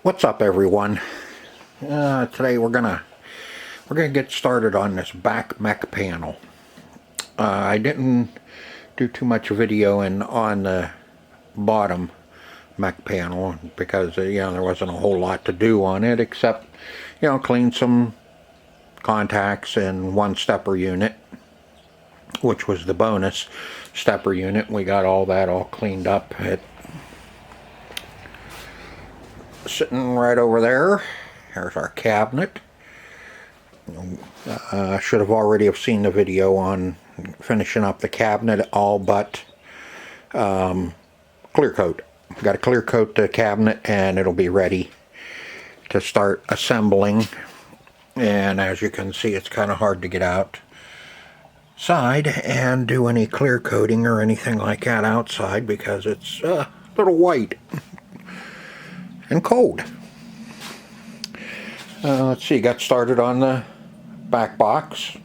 What's up, everyone? Today we're gonna get started on this back mech panel. I didn't do too much video on the bottom mech panel because there wasn't a whole lot to do on it except clean some contacts and one stepper unit, which was the bonus stepper unit. We got all that all cleaned up. Sitting right over there. Here's our cabinet. Should have already have seen the video on finishing up the cabinet, all but clear coat. Got to clear coat the cabinet and it'll be ready to start assembling. And as you can see, it's kind of hard to get outside and do any clear coating or anything like that outside because it's a little white and cold. Let's see, got started on the back box.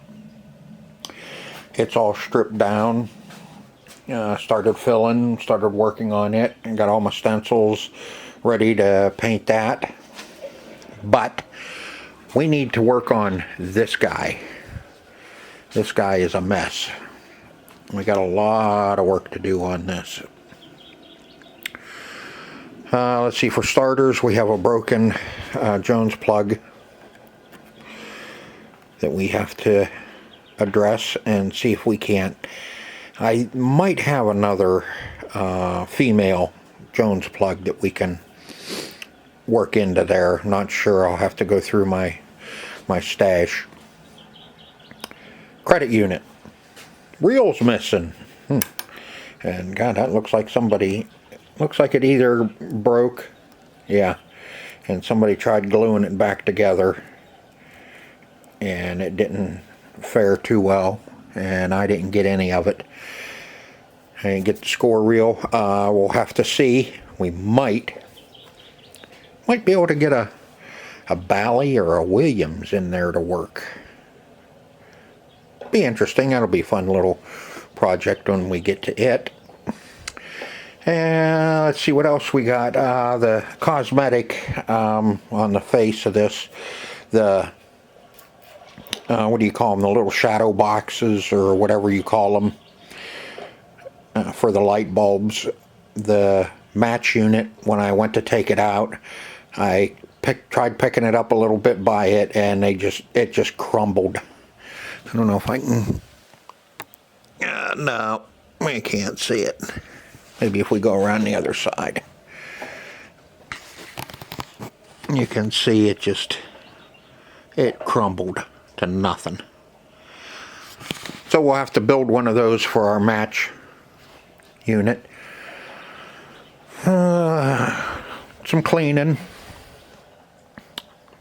It's all stripped down. Started filling, started working on it, and got all my stencils ready to paint that. But we need to work on this guy. This guy is a mess. We got a lot of work to do on this. Let's see, for starters, we have a broken Jones plug that we have to address and see if we can't. I might have another female Jones plug that we can work into there. Not sure. I'll have to go through my stash. Credit unit. Reels missing. And God, that looks like somebody... Looks like it either broke, yeah, and somebody tried gluing it back together and it didn't fare too well, and I didn't get any of it. I didn't get the score reel. We'll have to see. We might be able to get a Bally or a Williams in there to work. Be interesting. That'll be a fun little project when we get to it. And let's see what else we got. The cosmetic on the face of this, the what do you call them, the little shadow boxes or whatever you call them for the light bulbs. The match unit, when I went to take it out, I tried picking it up a little bit by it, and it just crumbled. I don't know if I can. No, we can't see it. Maybe if we go around the other side. You can see it crumbled to nothing. So we'll have to build one of those for our match unit. Some cleaning.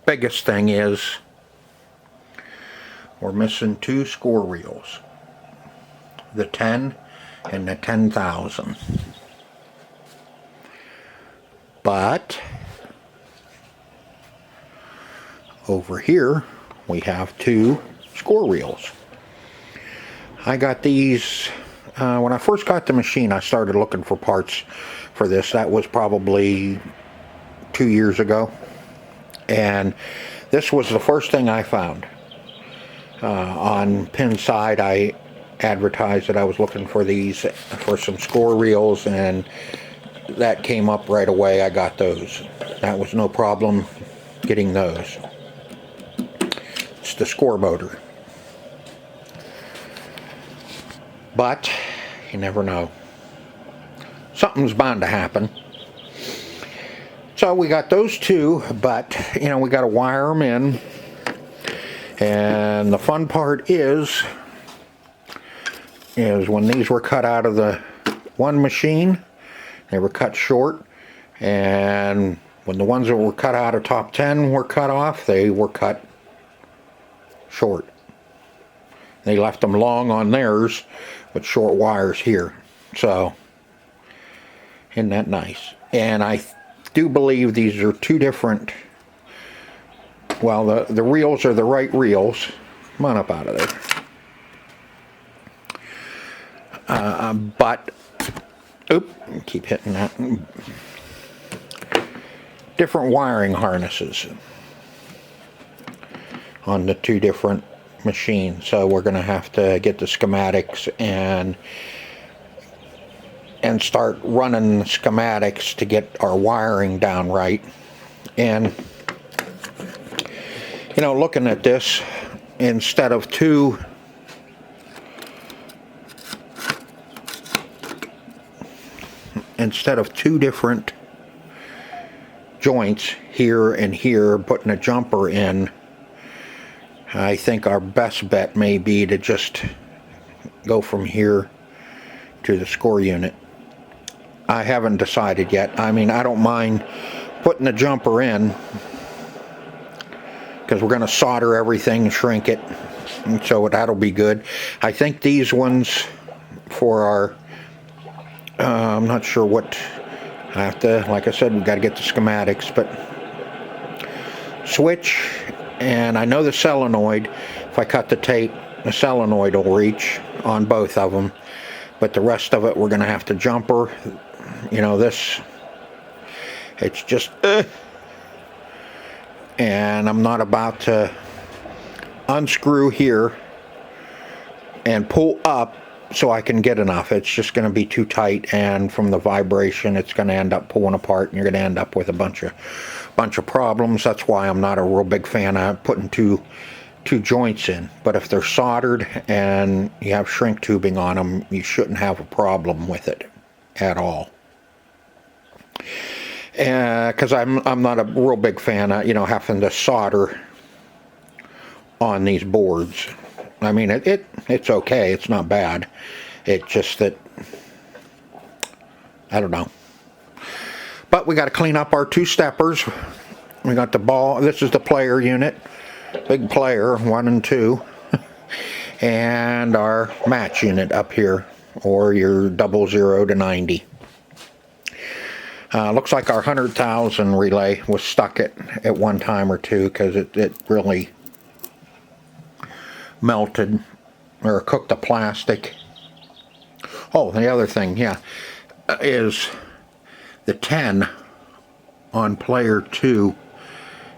Biggest thing is we're missing 2 score reels. The 10 and the 10,000. But over here we have 2 score reels. I got these when I first got the machine. I started looking for parts for this. That was probably 2 years ago, and this was the first thing I found. On Pinside I advertised that I was looking for these for some score reels, and that came up right away. I got those. That was no problem getting those. It's the score motor. But you never know. Something's bound to happen. So we got those 2, but we got to wire them in. And the fun part is when these were cut out of the one machine, they were cut short, and when the ones that were cut out of top 10 were cut off, they were cut short. They left them long on theirs with short wires here. So isn't that nice? And I do believe these are 2 different, well, the reels are the right reels. Come on up out of there. But, oop, keep hitting that. different wiring harnesses on the two different machines. So we're going to have to get the schematics and start running the schematics to get our wiring down right. And you know, looking at this, instead of two different joints here and here, putting a jumper in, I think our best bet may be to just go from here to the score unit. I haven't decided yet. I mean, I don't mind putting the jumper in, because we're going to solder everything and shrink it, and so that'll be good. I think these ones for our, I'm not sure what, I have to, like I said, we got to get the schematics, but switch, and I know the solenoid, if I cut the tape, the solenoid will reach on both of them, but the rest of it we're going to have to jumper. You know, this, it's just, and I'm not about to unscrew here and pull up so I can get enough. It's just going to be too tight, and from the vibration it's going to end up pulling apart, and you're going to end up with a bunch of problems. That's why I'm not a real big fan of putting two joints in. But if they're soldered and you have shrink tubing on them, you shouldn't have a problem with it at all. Because I'm not a real big fan of, you know, having to solder on these boards. I mean, it's okay, it's not bad. It's just that, I don't know. But we got to clean up our two steppers. We got the ball, this is the player unit, big player, 1 and 2, and our match unit up here, or your 00 to 90. Looks like our 100,000 relay was stuck at one time or two, because it really melted or cooked the plastic. Oh, the other thing, yeah, is the 10 on player 2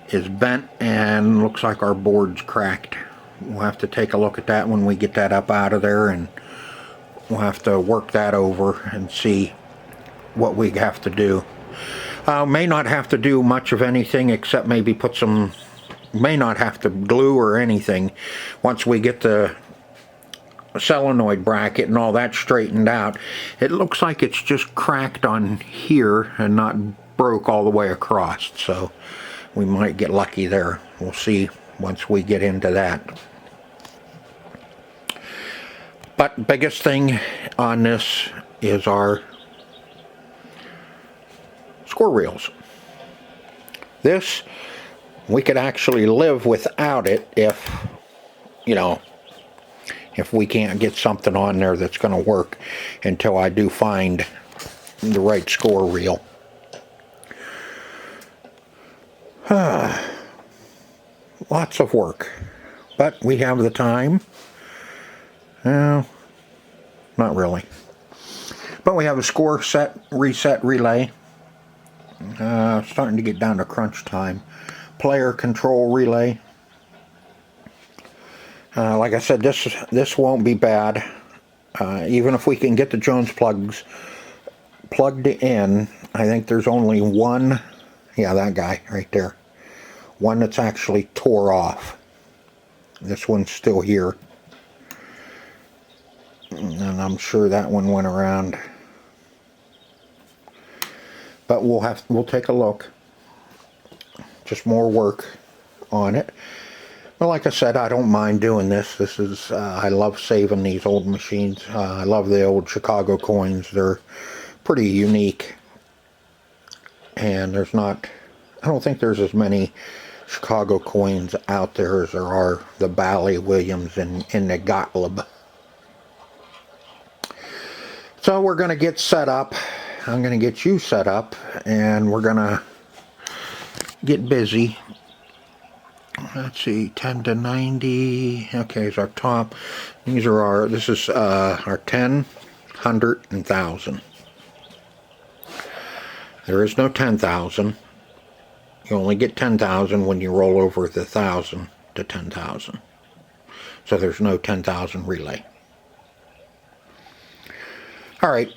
is bent, and looks like our board's cracked. We'll have to take a look at that when we get that up out of there, and we'll have to work that over and see what we have to do. May not have to do much of anything except maybe put some, may not have to glue or anything. Once we get the solenoid bracket and all that straightened out, it looks like it's just cracked on here and not broke all the way across, so we might get lucky there. We'll see once we get into that. But biggest thing on this is our score reels. This, we could actually live without it if, you know, if we can't get something on there that's going to work, until I do find the right score reel. Lots of work, but we have the time. Not really. But we have a score set, reset relay. Starting to get down to crunch time. Player control relay. Like I said, this won't be bad. Even if we can get the Jones plugs plugged in, I think there's only one, yeah, that guy right there, one that's actually tore off. This one's still here, and I'm sure that one went around. But we'll take a look. Just more work on it. Well, like I said, I don't mind doing this. This is, I love saving these old machines. I love the old Chicago coins. They're pretty unique. And there's not, I don't think there's as many Chicago coins out there as there are the Bally, Williams, and the Gottlieb. So we're going to get set up. I'm going to get you set up, and we're going to get busy. Let's see, 10 to 90. Okay, is our top. These are our, this is our 10, 100, and 1,000. There is no 10,000. You only get 10,000 when you roll over the 1,000 to 10,000. So there's no 10,000 relay. Alright,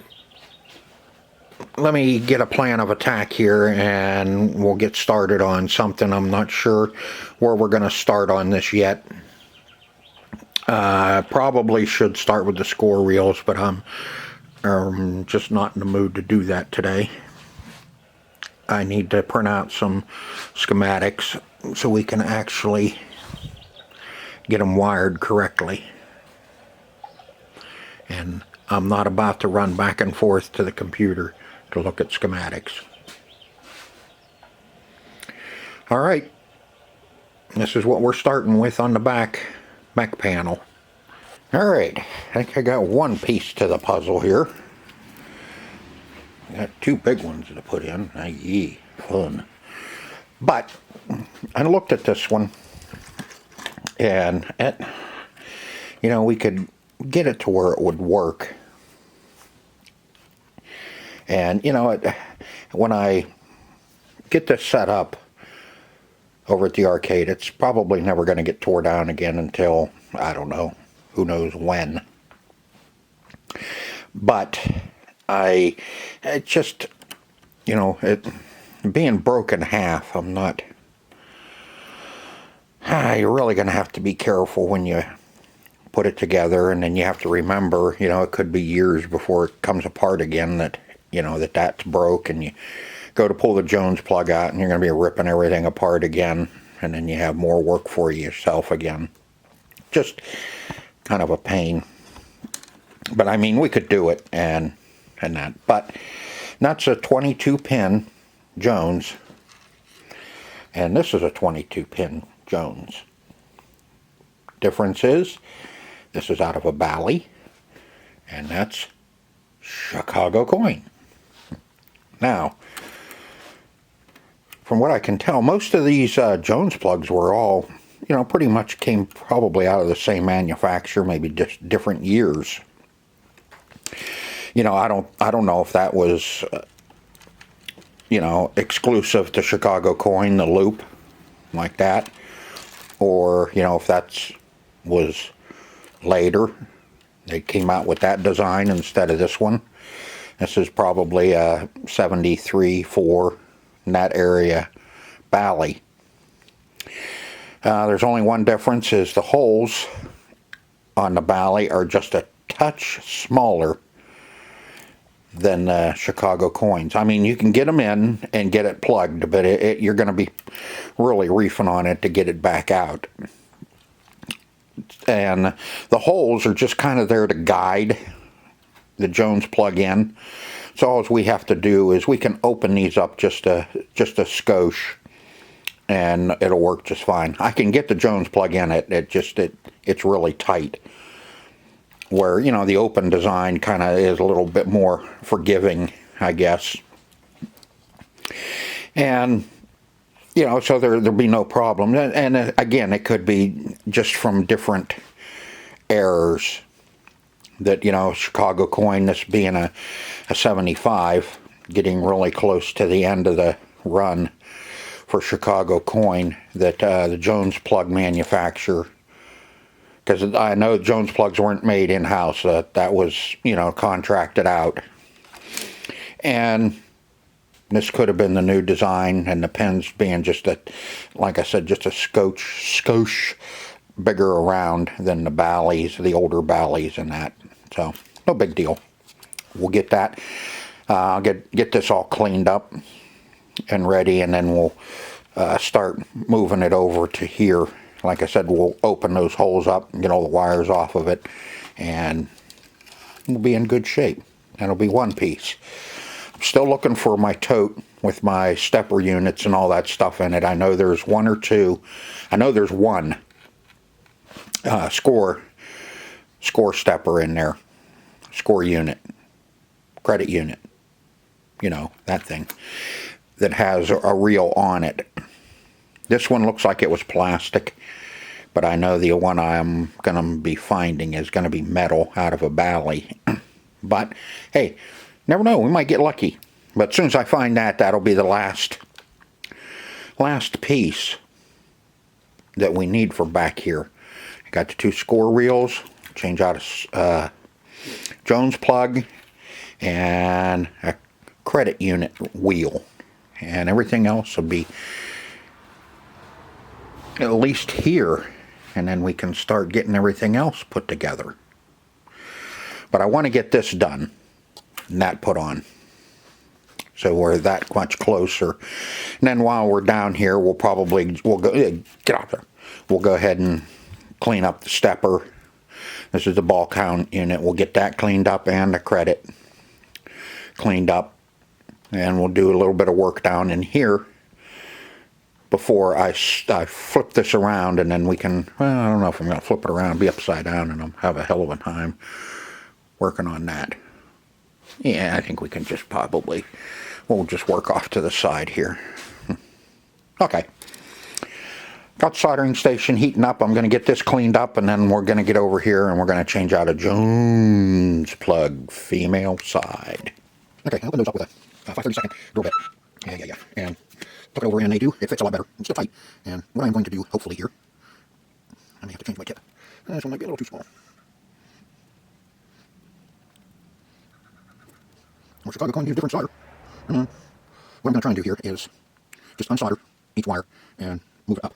let me get a plan of attack here and we'll get started on something. I'm not sure where we're going to start on this yet. Probably should start with the score reels, but I'm just not in the mood to do that today. I need to print out some schematics so we can actually get them wired correctly. And I'm not about to run back and forth to the computer to look at schematics. Alright, this is what we're starting with on the back Mech panel. Alright, I think I got one piece to the puzzle here. Got two big ones to put in. Yee, fun. But I looked at this one, and you know, we could get it to where it would work. And you know, when I get this set up over at the arcade, it's probably never going to get tore down again until, I don't know, who knows when. But it just, you know, it being broken in half, I'm not, you're really going to have to be careful when you put it together, and then you have to remember, you know, it could be years before it comes apart again, that, you know, that's broke, and you go to pull the Jones plug out and you're going to be ripping everything apart again, and then you have more work for yourself again. Just kind of a pain. But I mean, we could do it and that. But that's a 22 pin Jones, and this is a 22 pin Jones. Difference is, this is out of a Bally, and that's Chicago coin. Now, from what I can tell, most of these Jones plugs were all, you know, pretty much came probably out of the same manufacturer, maybe just different years. You know, I don't know if that was, you know, exclusive to Chicago coin, the loop, like that, or, you know, if that was later. They came out with that design instead of this one. This is probably a 73-4 in that area Bally. There's only one difference, is the holes on the Bally are just a touch smaller than the Chicago coins. I mean, you can get them in and get it plugged, but you're going to be really reefing on it to get it back out. And the holes are just kind of there to guide the Jones plug in. So all we have to do is we can open these up just a skosh, and it'll work just fine. I can get the Jones plug in. It's really tight. Where, you know, the open design kind of is a little bit more forgiving, I guess. And, you know, so there'll be no problem. And again, it could be just from different errors. That, you know, Chicago coin, this being a 75, getting really close to the end of the run for Chicago coin, that the Jones plug manufacturer, because I know Jones plugs weren't made in-house, that was, you know, contracted out. And this could have been the new design, and the pins being just a, like I said, just a skosh bigger around than the Bally's, the older Bally's and that. So, no big deal. We'll get that. I'll get this all cleaned up and ready, and then we'll start moving it over to here. Like I said, we'll open those holes up and get all the wires off of it, and we'll be in good shape. That'll be one piece. I'm still looking for my tote with my stepper units and all that stuff in it. I know there's one or two. I know there's one score stepper in there. Score unit. Credit unit. You know, that thing. That has a reel on it. This one looks like it was plastic, but I know the one I'm going to be finding is going to be metal out of a Bally. But, hey, never know, we might get lucky. But as soon as I find that, that'll be the last last piece that we need for back here. Got the 2 score reels, change out a Jones plug, and a credit unit wheel. And everything else will be at least here, and then we can start getting everything else put together. But I want to get this done and that put on, so we're that much closer. And then while we're down here, we'll go get out there. We'll go ahead and clean up the stepper. This is the ball count unit. We'll get that cleaned up and the credit cleaned up, and we'll do a little bit of work down in here before I flip this around, and then we can, well, I don't know if I'm going to flip it around, be upside down, and I'll have a hell of a time working on that. Yeah, I think we can just probably, we'll just work off to the side here. Okay. Got the soldering station heating up. I'm going to get this cleaned up, and then we're going to get over here and we're going to change out a Jones plug, female side. Okay, I'll open those up with a 5/32 drill bit. Yeah. And took it over, and it fits a lot better. It's still tight. And what I'm going to do, hopefully here, I may have to change my tip. This one might be a little too small. We're Chicago going to use a different solder. What I'm going to try and do here is just unsolder each wire and move it up.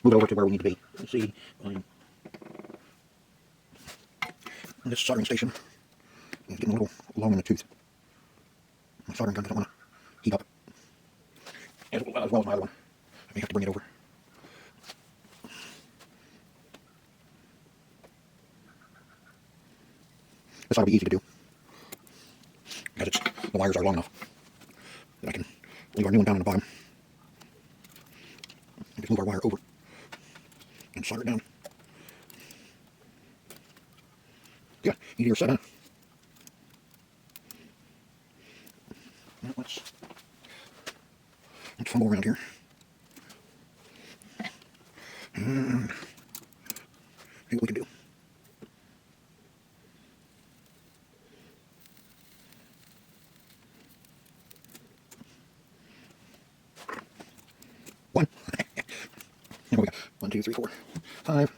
Move it over to where we need to be. Let's see. This soldering station is getting a little long in the tooth. My soldering gun doesn't want to heat up as well as my other one. I may have to bring it over. This ought to be easy to do, because the wires are long enough that I can leave our new one down on the bottom and just move our wire over and solder it down. Yeah, easier said, huh? Now let's fumble around here and see what we can do. One. Here we go. 1, 2, 3, 4, 5. So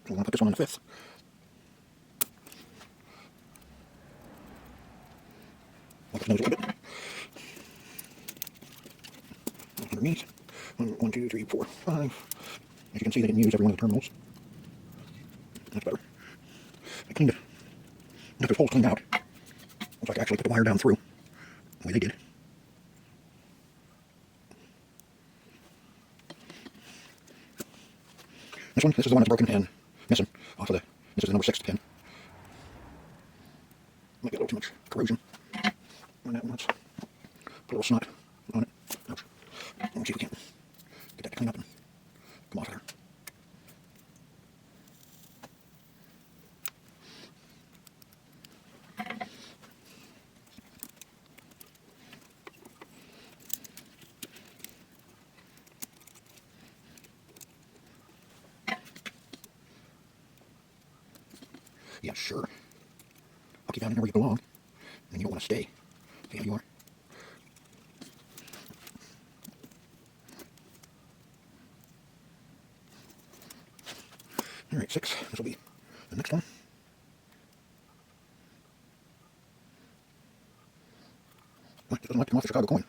we want to put this one on the 5th. Wipe its nose a little bit. Underneath. 1, 2, 3, 4, 5. As you can see, they didn't use every one of the terminals. That's better. I cleaned it. Got those holes cleaned out. Looks like I actually put the wire down through the way they did. This is the one that's broken and missing off of this is the number 6 pin. Might be a little too much corrosion on that one. Let's put a little snot on it. Ouch. Let's see if we can get that to clean up and come off of there. Yeah, sure. I'll keep out in here where you belong, and you don't want to stay. See how you are. Alright, 6. This will be the next one. Well, it doesn't like to come off the Chicago coin.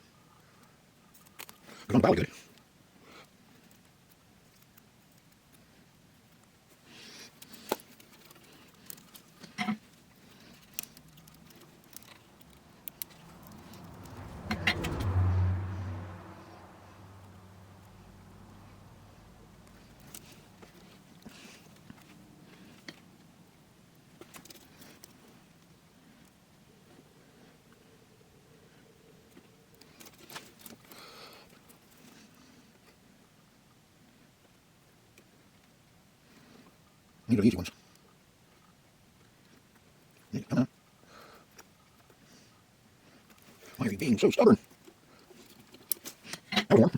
But on the ballot good. These are the easy ones. Come on. Why are you being so stubborn? Have more.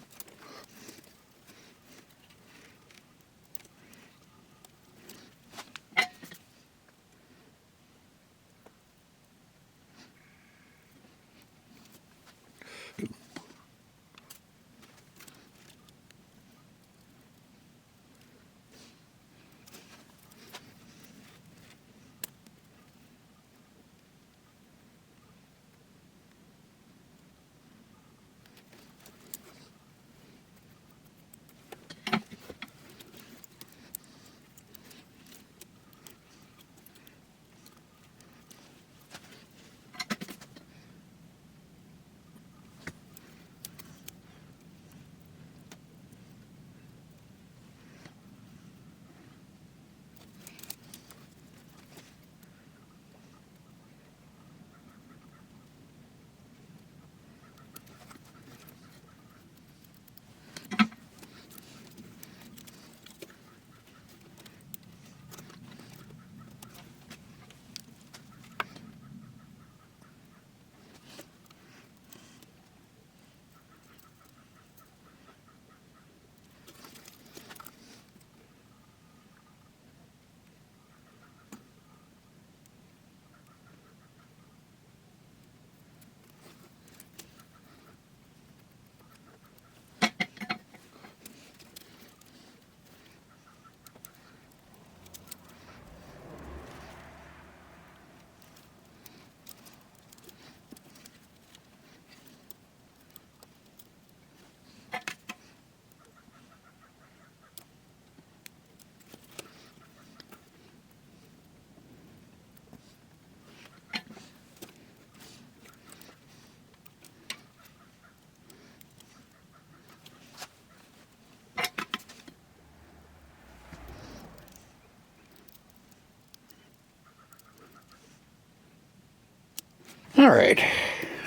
Alright,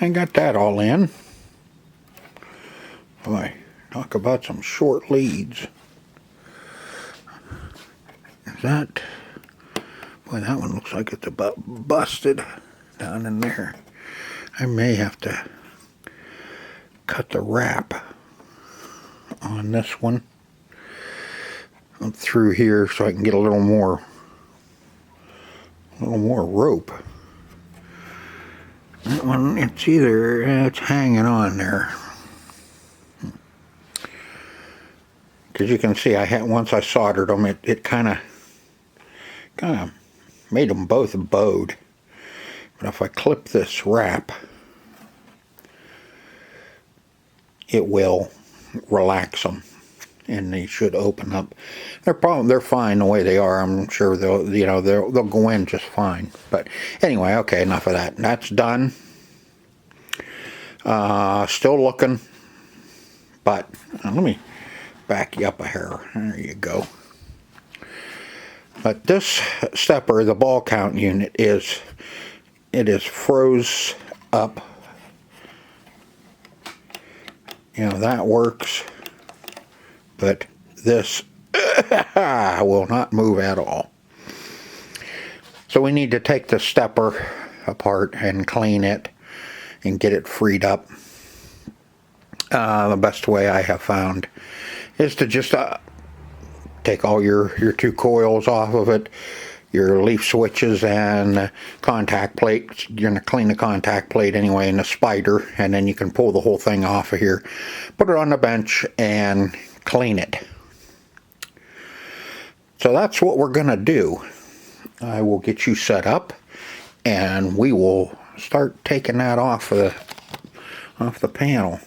I got that all in. Boy, talk about some short leads. Is that... Boy, that one looks like it's about busted down in there. I may have to cut the wrap on this one up through here so I can get a little more rope. That one, it's either it's hanging on there, because you can see I had, once I soldered them, it kind of made them both bowed. But if I clip this wrap, it will relax them, and they should open up. They're fine the way they are. I'm sure they'll go in just fine. But anyway, okay, enough of that. That's done. Still looking, but let me back you up a hair. There you go. But this stepper, the ball count unit, it is froze up. You know, that works, but this will not move at all. So we need to take the stepper apart and clean it and get it freed up. The best way I have found is to just take all your two coils off of it, your leaf switches and contact plates. You're going to clean the contact plate anyway in the spider, and then you can pull the whole thing off of here, put it on the bench and clean it. So that's what we're going to do. I will get you set up and we will start taking that off the panel.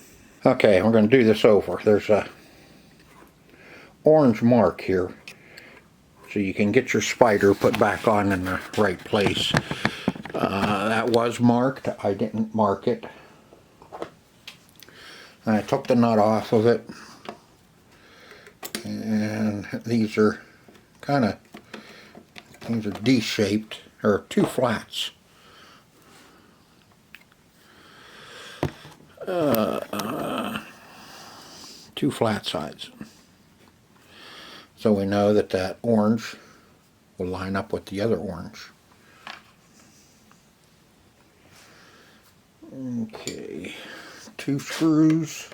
Okay, we're going to do this over. There's a orange mark here, so you can get your spider put back on in the right place. That was marked. I didn't mark it. And I took the nut off of it, and these are D-shaped, or two flats. Two flat sides. So we know that that orange will line up with the other orange. Okay, two screws,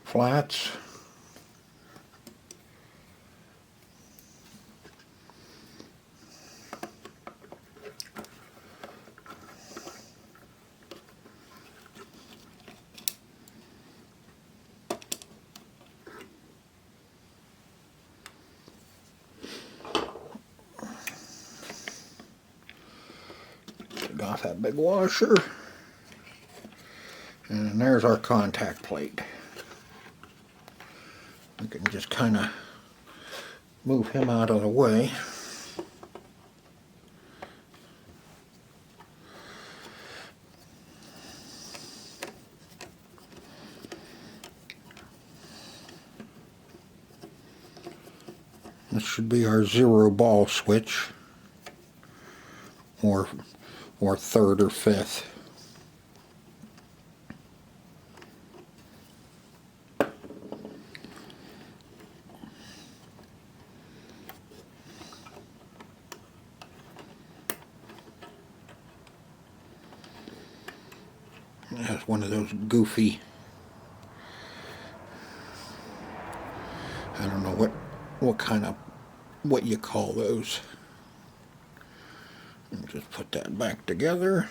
flats. Off that big washer, and there's our contact plate. We can just kind of move him out of the way. This should be our 0 ball switch, or third or fifth. It has one of those goofy, I don't know what you call those. And just put that back together.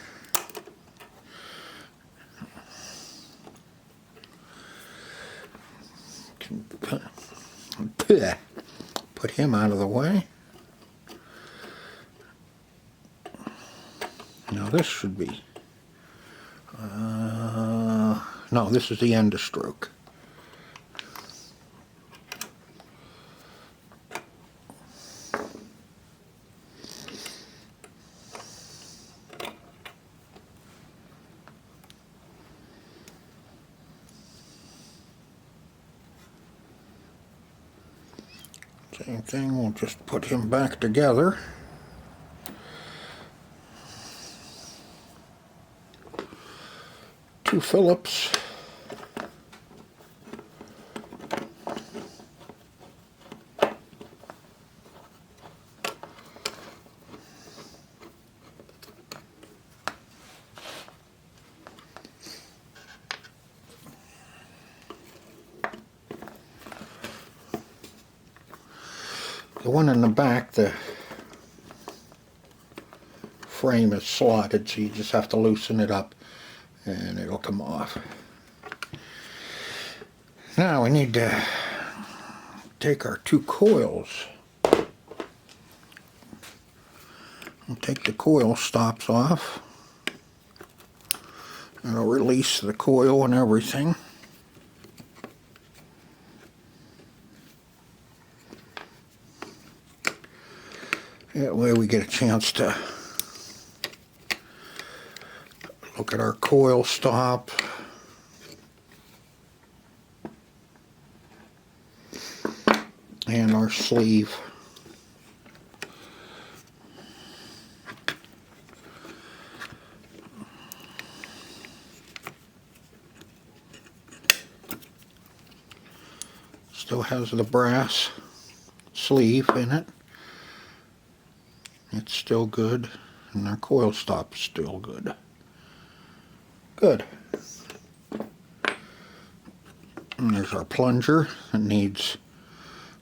Put him out of the way. Now this should be, no, this is the end of stroke. Same thing, we'll just put him back together. 2 Phillips. The one in the back, the frame is slotted, so you just have to loosen it up and it'll come off. Now we need to take our 2 coils. We'll take the coil stops off. It'll release the coil and everything. That way we get a chance to look at our coil stop. And our sleeve. Still has the brass sleeve in it. It's still good, and our coil stop's still good. Good. And there's our plunger. It needs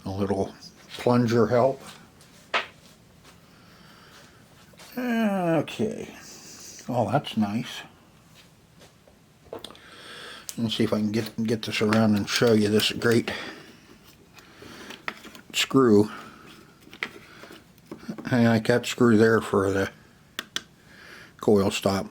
a little plunger help. Okay. Oh, that's nice. Let's see if I can get this around and show you this great screw. I like that screw there for the coil stop.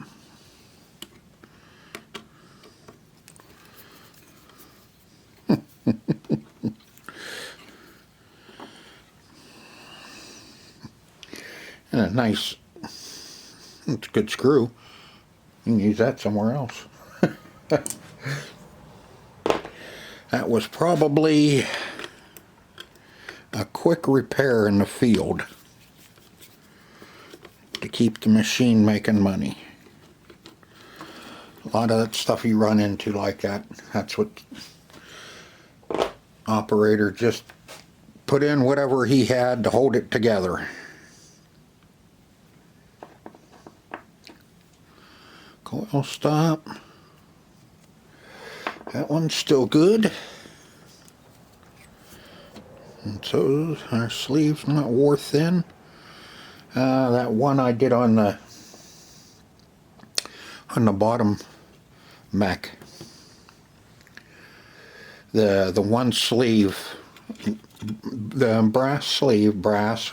And a nice, it's a good screw. You can use that somewhere else. That was probably a quick repair in the field to keep the machine making money. A lot of that stuff you run into like that, that's what operator just put in whatever he had to hold it together. Coil stop. That one's still good. And so our sleeve's not wore thin. That one I did on the bottom Mech. The one sleeve, the brass sleeve, brass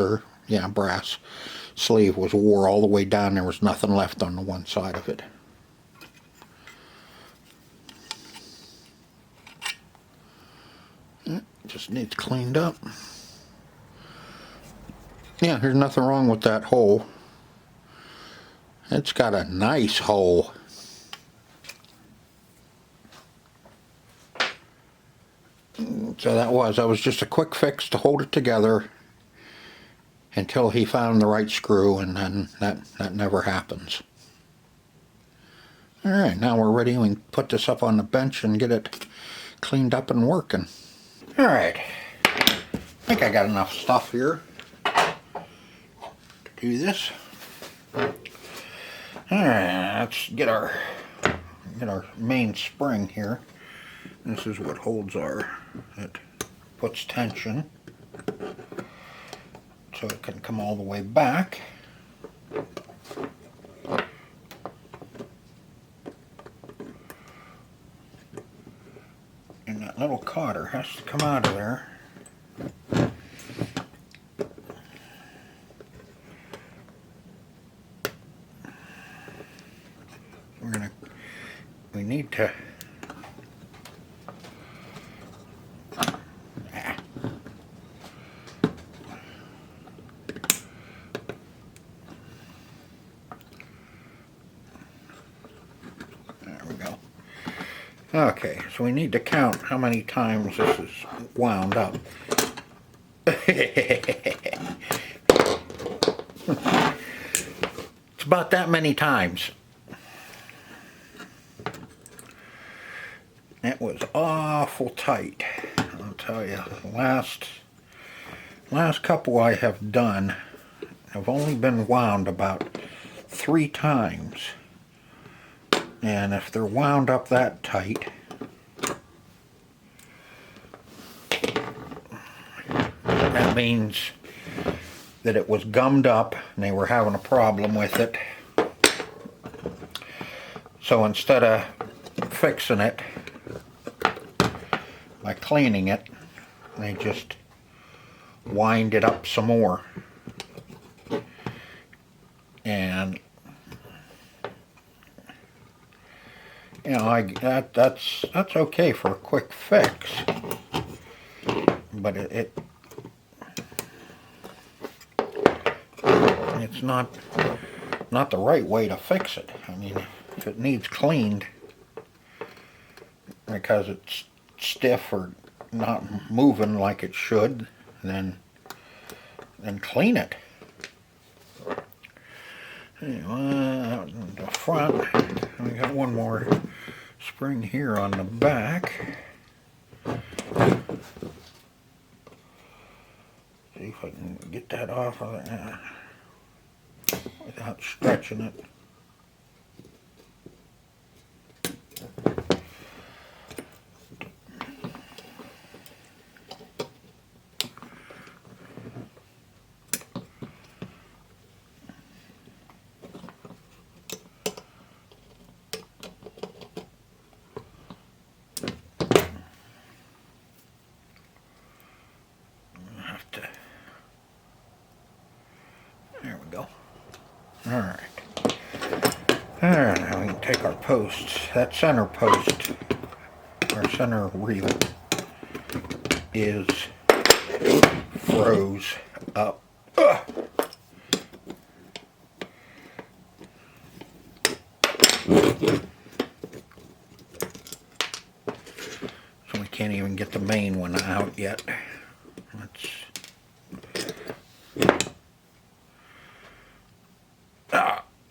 sleeve was wore all the way down. There was nothing left on the one side of it. Just needs cleaned up. Yeah, there's nothing wrong with that hole. It's got a nice hole. So that was just a quick fix to hold it together until he found the right screw, and then that never happens. Alright, now we're ready. We can put this up on the bench and get it cleaned up and working. Alright, I think I got enough stuff here to do this. Alright, let's get our main spring here. This is what holds it puts tension so it can come all the way back. And that little cotter has to come out of there. We need to okay, so we need to count how many times this is wound up. It's about that many times. It was awful tight. I'll tell you, last couple I have done have only been wound about 3 times. And if they're wound up that tight, that means that it was gummed up and they were having a problem with it. So instead of fixing it by cleaning it, they just wind it up some more. And you know, that's okay for a quick fix, but it's not the right way to fix it. I mean, if it needs cleaned because it's stiff or not moving like it should, then clean it. Anyway, the front, we got one more spring here on the back. See if I can get that off of it without stretching it. There we go. Alright. Alright, now we can take our posts. That center post, our center reel, is froze up. Ugh. So we can't even get the main one out yet.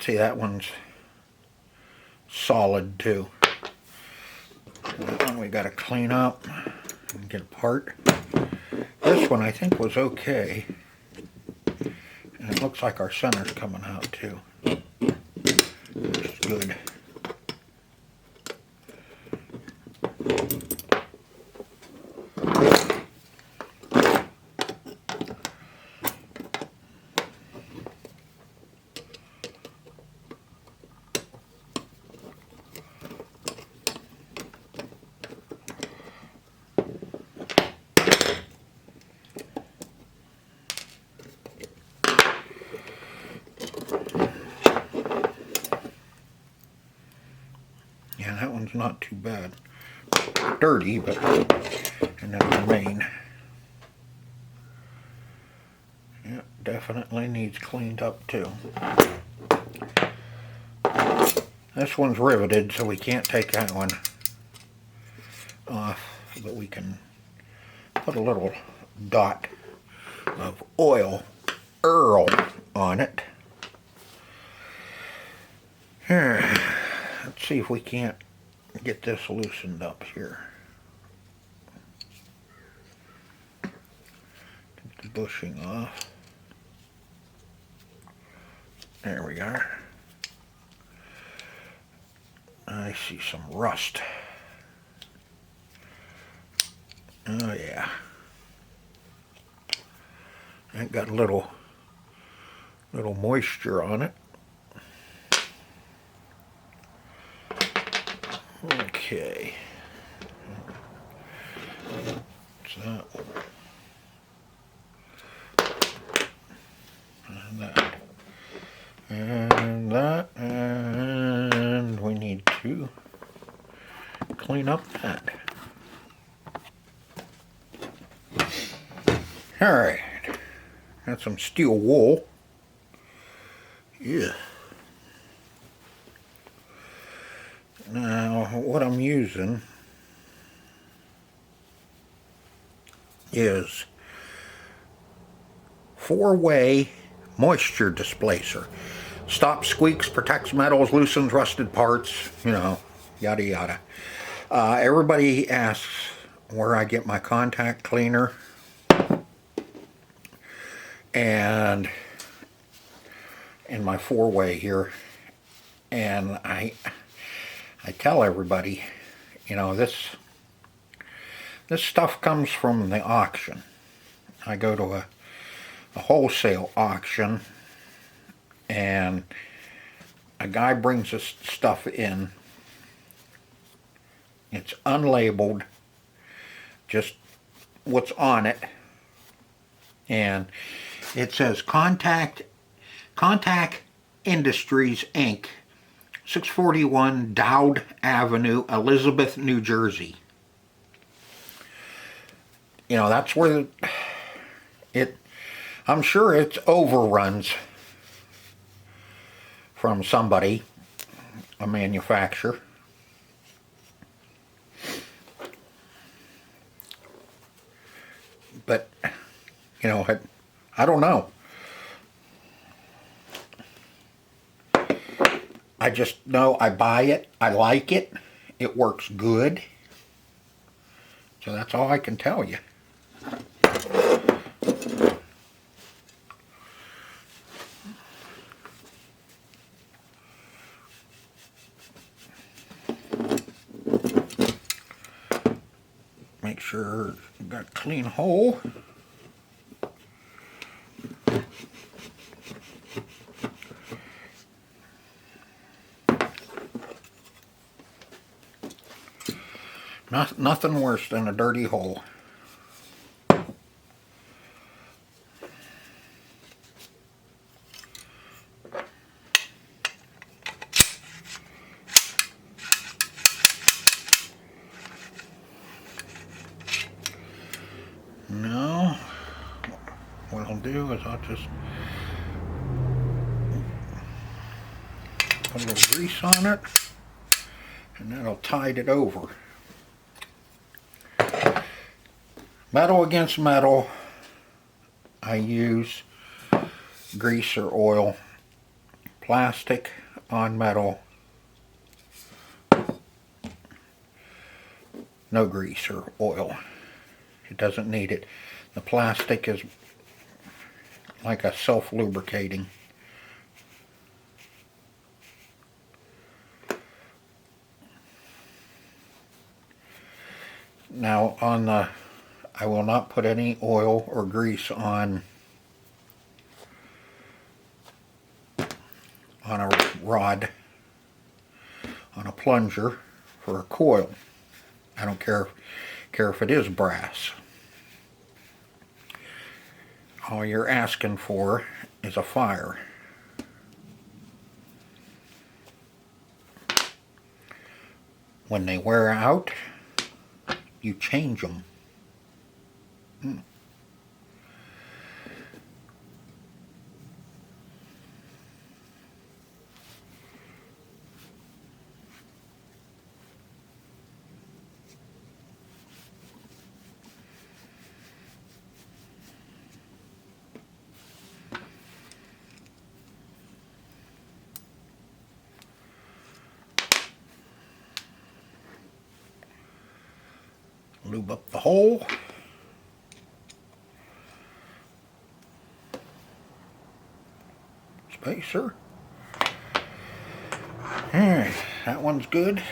See, that one's solid too. That one we got to clean up and get apart. This one I think was okay. And it looks like our center's coming out too. Which is good. Yeah, that one's not too bad. Dirty, but and then the main. Yeah, definitely needs cleaned up too. This one's riveted, so we can't take that one off, but we can put a little dot of oil Earl on it. Here. Let's see if we can't get this loosened up here. Take the bushing off. There we are. I see some rust. Oh yeah. It got a little moisture on it. Okay. What's that one? And that. And that. And we need to clean up that. Alright. Got some steel wool. Yeah. Now, what I'm using is 4-way moisture displacer. Stops squeaks, protects metals, loosens rusted parts, you know, yada yada. Everybody asks where I get my contact cleaner, and in my four-way here, and I tell everybody, you know, this stuff comes from the auction. I go to a wholesale auction, and a guy brings this stuff in. It's unlabeled, just what's on it, and it says Contact Industries Inc., 641 Dowd Avenue, Elizabeth, New Jersey. You know, that's where I'm sure it's overruns from somebody, a manufacturer. But, you know, I don't know. I just know I buy it, I like it, it works good. So that's all I can tell you. Make sure you got a clean hole. Nothing worse than a dirty hole. Now, what I'll do is I'll just put a little grease on it, and that'll tide it over. Metal against metal, I use grease or oil. Plastic on metal, no grease or oil. It doesn't need it. The plastic is like a self-lubricating. Now on the, I will not put any oil or grease on a rod, on a plunger for a coil. I don't care if it is brass. All you're asking for is a fire. When they wear out, you change them. Lube up the hole. Spacer. Alright, that one's good.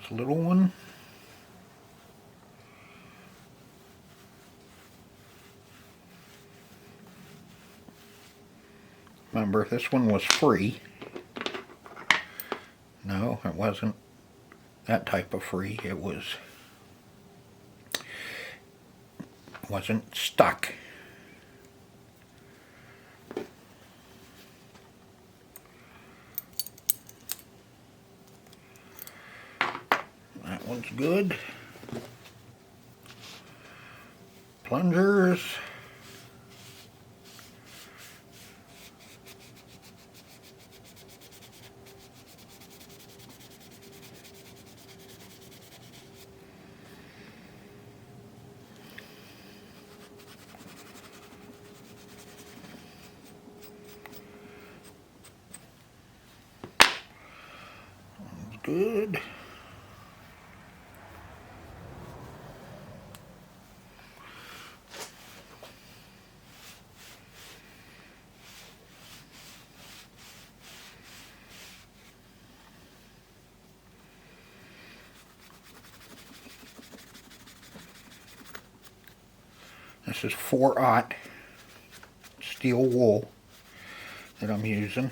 It's a little one. Remember, this one was free. No, it wasn't that type of free. It wasn't stuck. That one's good. Plungers. good. This is 4/0 steel wool that I'm using.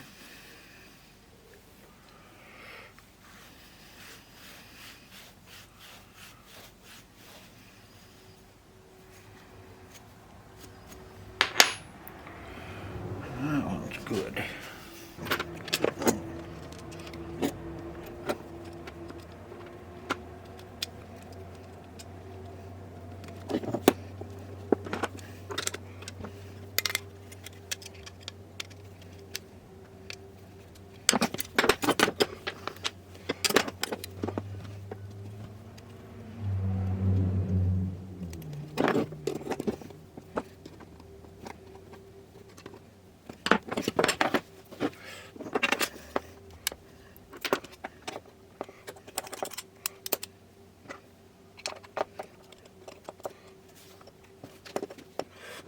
That one's good.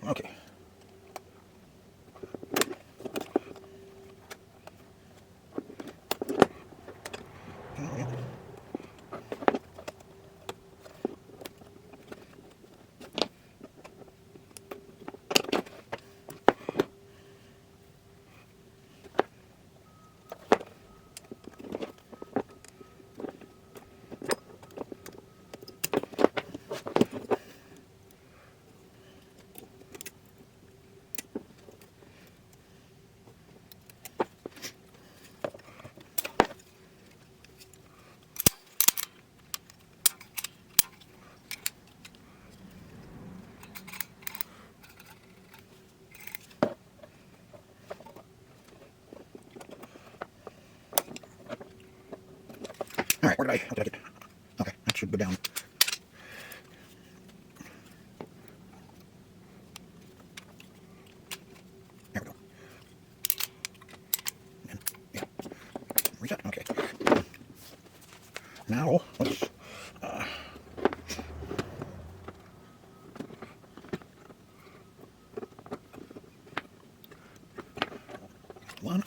Okay. Alright, where did I get? Okay, that should go down. There we go. And, yeah. Reset, okay. Now, let's... one.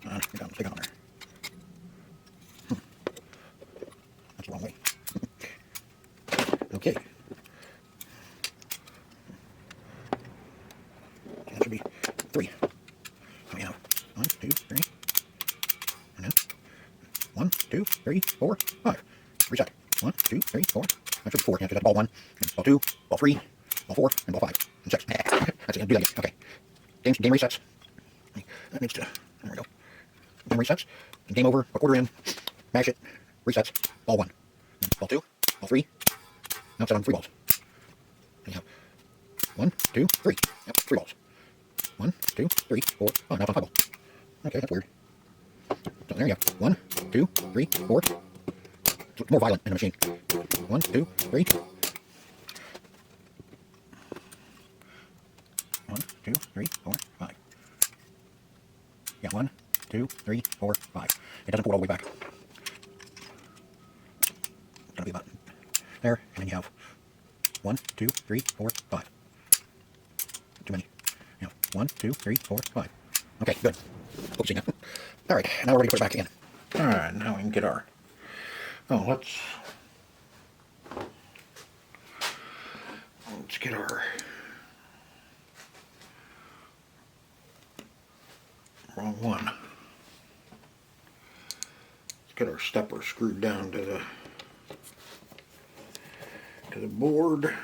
Get down, stick on there. That's the wrong way. Okay. That should be 3. So we have 1, 2, 3. And then 1, 2, 3, 4, 5. Reset. 1, 2, 3, 4. That should be 4. Yeah, so that's ball 1, and ball 2, ball 3, ball 4, and ball 5, and 6. That's it. Do that again. Okay. Game resets. That needs to. There we go. Game resets. Game over. Put quarter in. Mash it. Resets. Ball 1. Ball 2. Ball 3. Now it's on 3 balls. And you have 1, 2, 3. Yep, 3 balls. 1, 2, 3, 4. Oh, now it's on 5 balls. Okay, that's weird. So there you go. 1, 2, 3, 4. It's more violent in the machine. 1, 2, 3. 1, 2, 3, 4, 5. Yeah, 1, 2, 3, 4, 5. It doesn't pull all the way back. It's gonna be about there, and then you have 1, 2, 3, 4, 5. Too many. You have 1, 2, 3, 4, 5. Okay, good. Oopsie. All right, now we're ready to put it back in. All right, now we can get our. Oh, let's get our wrong one. Let's get our stepper screwed down to the board.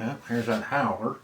Yeah, here's that howler.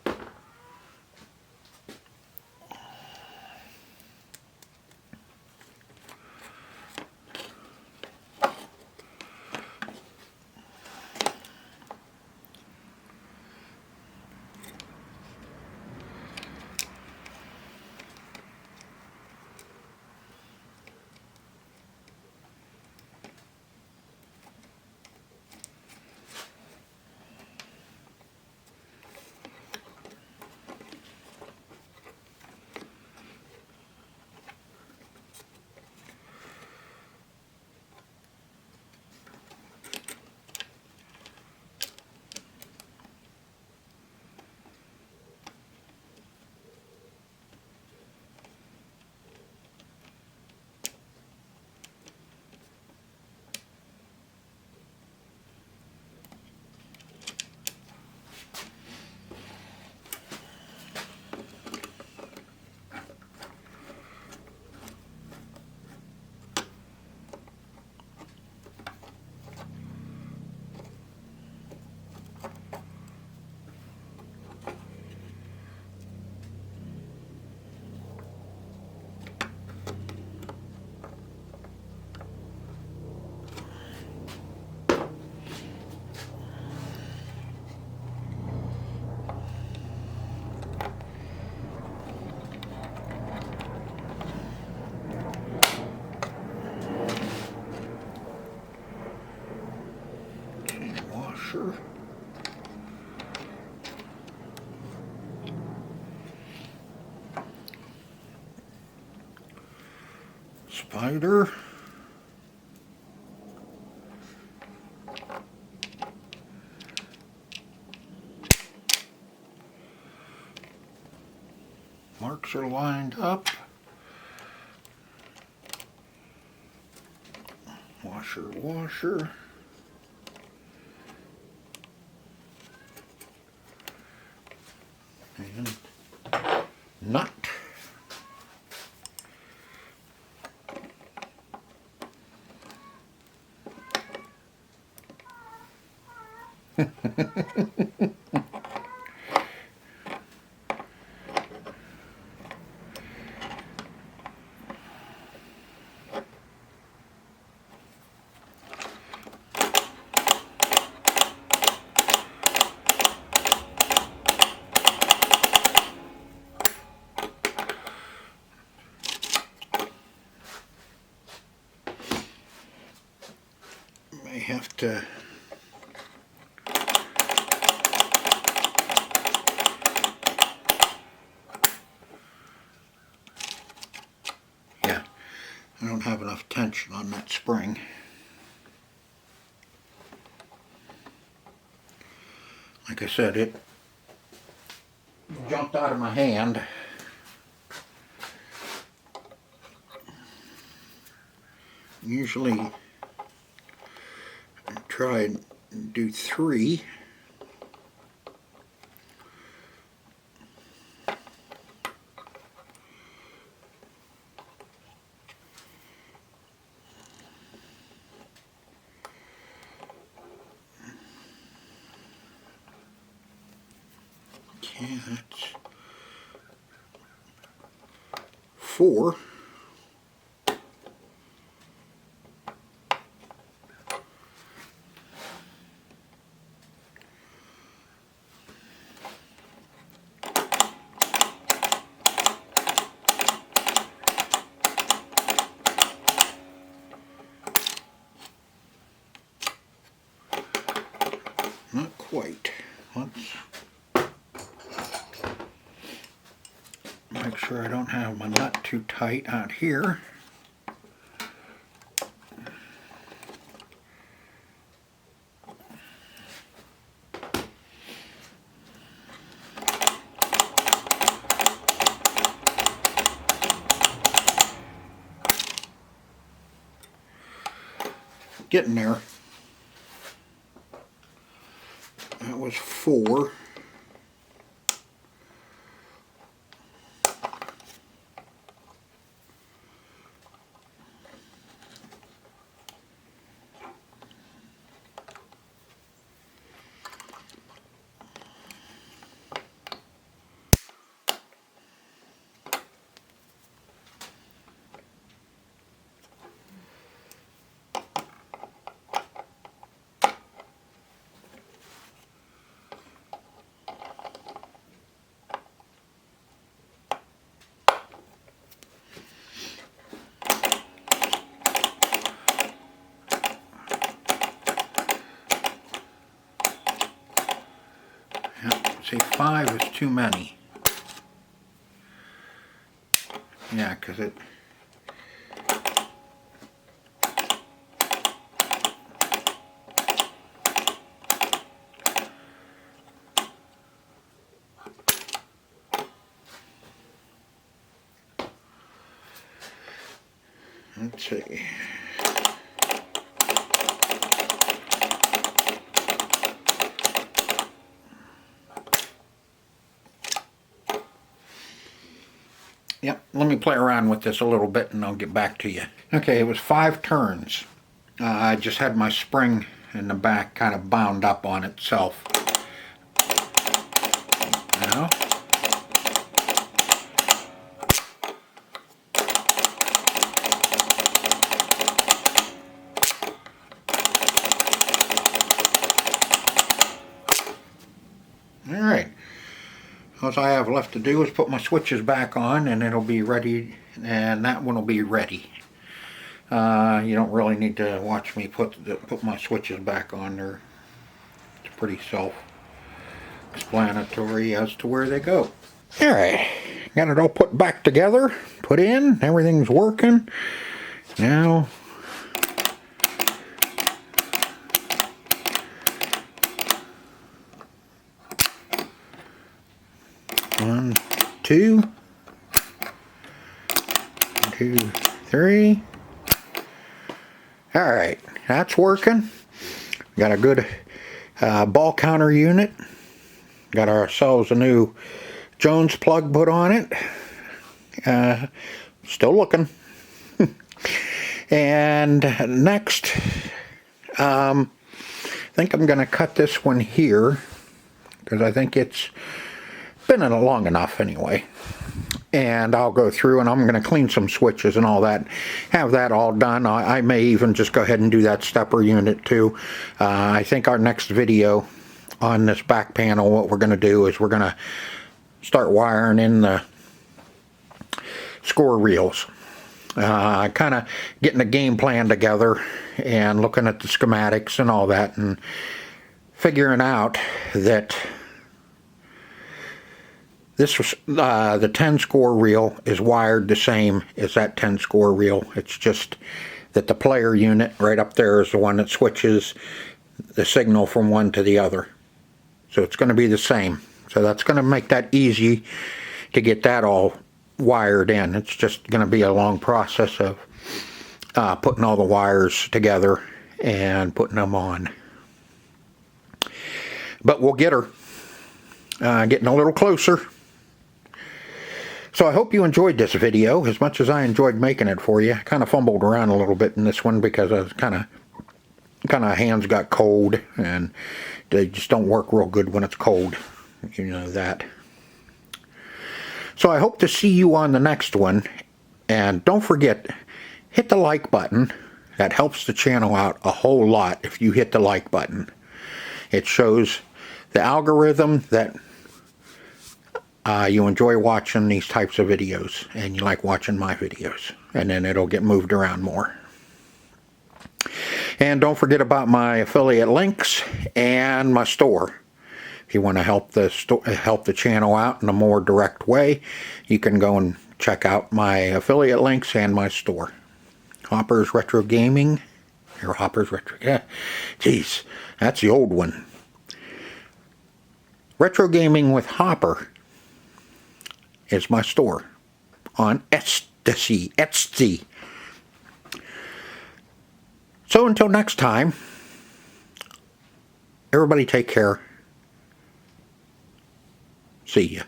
Spider. Marks are lined up. Washer, washer. And nut. May have to I don't have enough tension on that spring. Like I said, it jumped out of my hand. Usually I try and do 3. Okay, that's 4. Not quite. Let's make sure I don't have my nut too tight out here. Getting there. That was 4. See, 5 is too many. Yeah, because it... Let's see. Yep, let me play around with this a little bit and I'll get back to you. Okay, it was 5 turns. I just had my spring in the back kind of bound up on itself. Now, alright. All I have left to do is put my switches back on and it'll be ready, and that one will be ready. You don't really need to watch me put my switches back on there. It's pretty self-explanatory as to where they go. Alright, got it all put back together, put in, everything's working. Now, one, two, 2, 3. All right, that's working. Got a good ball counter unit. Got ourselves a new Jones plug put on it. Still looking. And next, I think I'm going to cut this one here because I think it's been in it long enough anyway. And I'll go through and I'm going to clean some switches and all that, have that all done. I may even just go ahead and do that stepper unit too. I think our next video on this back panel, what we're going to do is we're going to start wiring in the score reels. Kind of getting a game plan together and looking at the schematics and all that and figuring out that this was the 10 score reel is wired the same as that 10 score reel. It's just that the player unit right up there is the one that switches the signal from one to the other. So it's going to be the same. So that's going to make that easy to get that all wired in. It's just going to be a long process of putting all the wires together and putting them on. But we'll get her. Getting a little closer. So I hope you enjoyed this video as much as I enjoyed making it for you. I kind of fumbled around a little bit in this one because I was kind of hands got cold and they just don't work real good when it's cold. You know that. So I hope to see you on the next one. And don't forget, hit the like button. That helps the channel out a whole lot if you hit the like button. It shows the algorithm that you enjoy watching these types of videos and you like watching my videos, and then it'll get moved around more. And don't forget about my affiliate links and my store. If you want to help the channel out in a more direct way, you can go and check out my affiliate links and my store. Hopper's Retro Gaming, or Hopper's Retro, yeah, geez, that's the old one. Retro Gaming with Hopper is my store on Etsy. So until next time, everybody take care. See ya.